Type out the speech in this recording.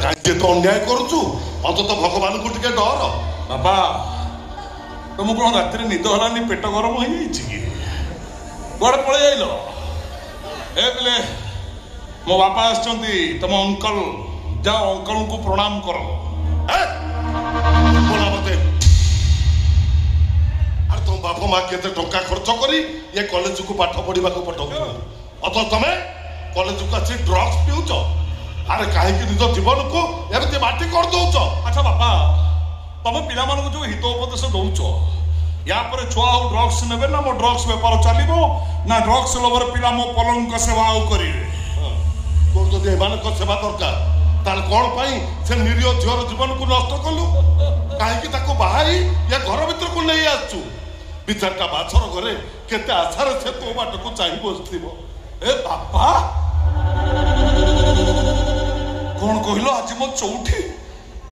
କାହିଁକି ତ ଅନ୍ୟାୟ କରୁଛୁ ଅନ୍ତତଃ ଭଗବାନଙ୍କୁ ଟିକେ ଡର। ବାପା ତମକୁ କଣ ରାତିରେ ନିଦ ହେଲାନି? ପେଟ ଗରମ ହେଇଯାଇଛି କି? କୁଆଡେ ପଳେଇ ଯାଇଲ? ଏ ପିଲେ ମୋ ବାପା ଆସିଛନ୍ତି, ତମ ଅଙ୍କଲ। ଯାଅ ଅଙ୍କଲଙ୍କୁ ପ୍ରଣାମ କର। ମତେ ଆରେ ତମ ବାପା ମା କେତେ ଟଙ୍କା ଖର୍ଚ୍ଚ କରି ଏ କଲେଜକୁ ପାଠ ପଢିବାକୁ ପଠାଉଛନ୍ତି, ଅଥଚ ତମେ କଲେଜକୁ ଆସି ଡ୍ରଗ୍ସ ପିଉଛ। ଆରେ କାହିଁକି ନିଜ ଜୀବନକୁ ଏମିତି ମାଟି କରିଦଉଛ? ଆଚ୍ଛା ବାପା, ତମେ ପିଲାମାନଙ୍କୁ ଯୋଉ ହିତ ଉପଦେଶ ଦଉଛ, ୟା ପରେ ଛୁଆ ଆଉ ଡ୍ରଗ୍ସ ନେବେ ନା ମୋ ଡ୍ରଗ୍ସ ବେପାର ଚାଲିବ, ନା ଡ୍ରଗ୍ସ ଲୋଭରେ ପିଲା ମୋ ପଲଙ୍କ ସେବା ଆଉ କରିବେ? ତୋର ଯଦି ଏମାନଙ୍କ ସେବା ଦରକାର ତାହେଲେ କଣ ପାଇଁ ସେ ନିରୀହ ଝିଅର ଜୀବନକୁ ନଷ୍ଟ କଲୁ? କାହିଁକି ତାକୁ ବାହାଇ ଏ ଘର ଭିତରକୁ ନେଇ ଆସିଛୁ? ବିଚାରଟା ବାଛର ଘରେ କେତେ ଆଶାରେ ସେ ତୋ ବାଟକୁ ଚାହିଁ ବସିଥିବ। ଏ ବାପା କଣ କହିଲ? ଆଜି ମୋ ଚଉଠି